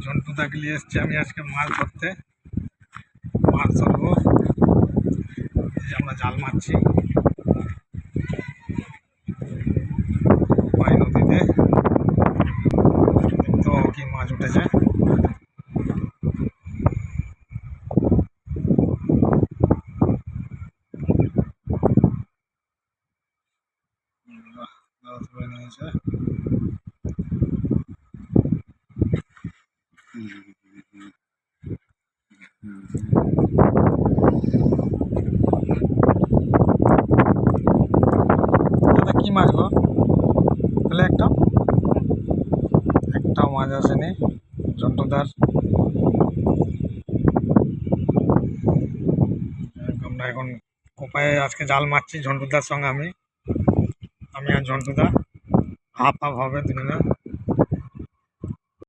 ঝন্টুদাকে নিয়ে এসছি আমি আজকে মাছ ধরতে। মাছ ধরবো, আমরা জাল মারছি পাই নদীতে। দেখতে কি মাছ উঠেছে। ধরে নিয়েছে। দাদা কি মাছ গো? তাহলে একটা মাছ আসেনি ঝন্টুদার। আমরা এখন কোপায় আজকে জাল মারছি ঝন্টুদার সঙ্গে। আমি আর ঝন্টুদা হাফ হাফ হবে দুজনে।